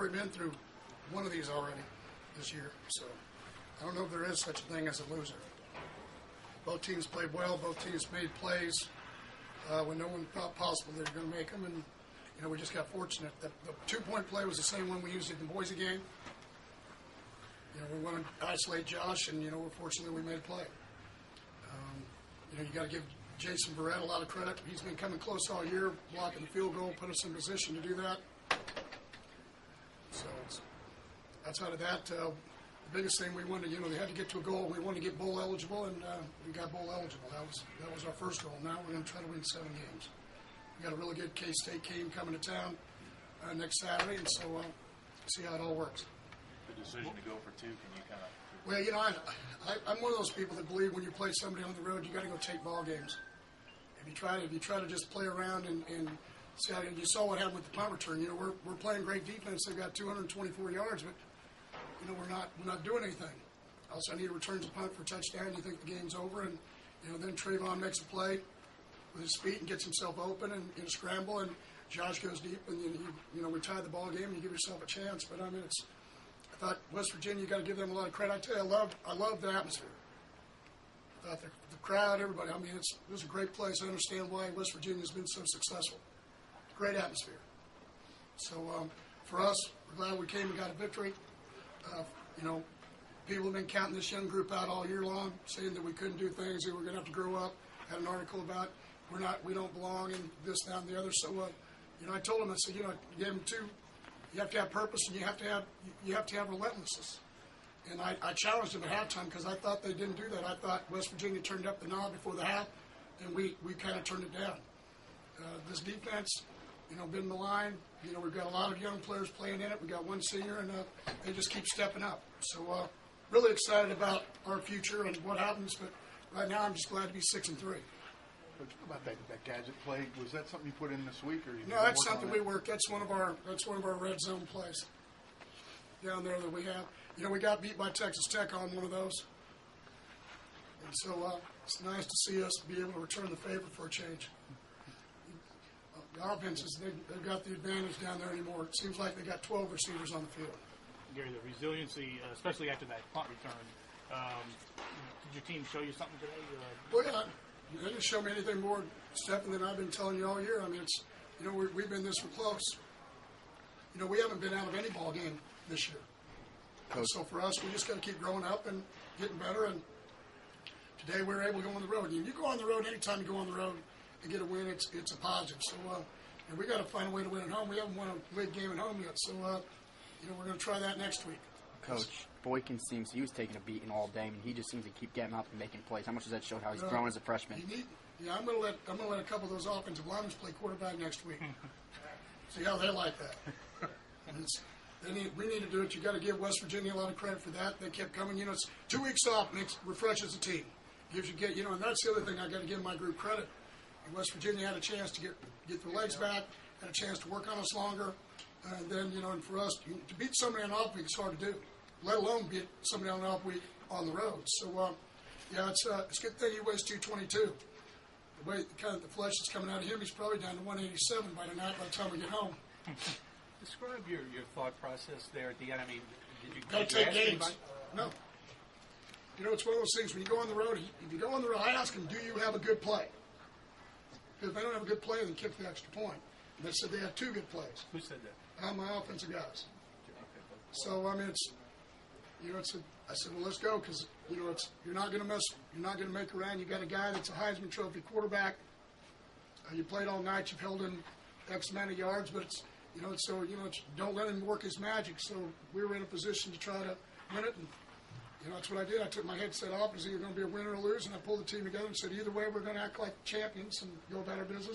We've been through one of these already this year, so I don't know if there is such a thing as a loser. Both teams played well. Both teams made plays when no one thought possible they were going to make them, and we just got fortunate that the 2-point play was the same one we used in the Boise game. We wanted to isolate Josh, and fortunately we made a play. You got to give Jason Barrett a lot of credit. He's been coming close all year, blocking the field goal, put us in position to do that. So outside of that, the biggest thing we wanted, they had to get to a goal. We wanted to get bowl eligible, and we got bowl eligible. That was our first goal. Now we're going to try to win 7 games. We got a really good K-State game coming to town next Saturday, and so see how it all works. The decision to go for 2, can you kind of? Well, I'm one of those people that believe when you play somebody on the road, you got to go take ball games. If you try to just play around and see how you saw what happened with the punt return. We're playing great defense. They've got 224 yards, but we're not doing anything. All of a sudden, he returns a punt for a touchdown. You think the game's over, and then Trayvon makes a play with his feet and gets himself open and in a scramble, and Josh goes deep, and we tie the ball game and you give yourself a chance. But I thought West Virginia, you got to give them a lot of credit. I tell you, I love the atmosphere. I thought the crowd, everybody. It was a great place. I understand why West Virginia has been so successful. Great atmosphere. So for us, we're glad we came and got a victory. People have been counting this young group out all year long, saying that we couldn't do things, that we're going to have to grow up. Had an article about we don't belong in this, that, and the other. So I told them, I said, you gave them 2. You have to have purpose, and you have to have relentlessness. And I challenged them at halftime because I thought they didn't do that. I thought West Virginia turned up the knob before the half, and we kind of turned it down. This defense, been maligned. We've got a lot of young players playing in it. We got one senior, and they just keep stepping up. So really excited about our future and what happens. But right now, I'm just glad to be 6-3. Coach, about that gadget play, was that something you put in this week, or no? That's something we work. That's one of our red zone plays down there that we have. We got beat by Texas Tech on one of those, and so it's nice to see us be able to return the favor for a change. The offenses, they've got the advantage down there anymore. It seems like they got 12 receivers on the field. Gary, the resiliency, especially after that punt return, did your team show you something today? Well, yeah. They didn't show me anything more, Stephen, than I've been telling you all year. We've been this close. We haven't been out of any ball game this year. So for us, we just got to keep growing up and getting better. And today we were able to go on the road. You go on the road, anytime you go on the road and get a win, it's a positive. So we got to find a way to win at home. We haven't won a big game at home yet. So we're going to try that next week. Coach, Boykin seems he was taking a beating all day, and he just seems to keep getting up and making plays. How much does that show how he's grown as a freshman? I'm going to let a couple of those offensive linemen play quarterback next week. See how they like that. We need to do it. You got to give West Virginia a lot of credit for that. They kept coming. It's 2 weeks off refreshes the team. Gives you and that's the other thing I got to give my group credit. West Virginia had a chance to get their legs back, had a chance to work on us longer, and then and for us to beat somebody on an off week is hard to do, let alone beat somebody on an off week on the road. So it's a good thing he weighs 222. The way the flesh is coming out of him, he's probably down to 187 by the time we get home. Describe your thought process there at the end. Did you got to take games? No. It's one of those things when you go on the road. If you go on the road, I ask them, "Do you have a good play?" Because if they don't have a good play, then kick the extra point. And they said they had 2 good plays. Who said that? My offensive guys. So I said, well, let's go because you're not going to mess. You're not going to make around. You got a guy that's a Heisman Trophy quarterback. You played all night. You've held in X amount of yards, but don't let him work his magic. So we were in a position to try to win it, and that's what I did. I took my headset off. It was either going to be a win or a lose, and I pulled the team together and said, either way, we're going to act like champions and go about our business.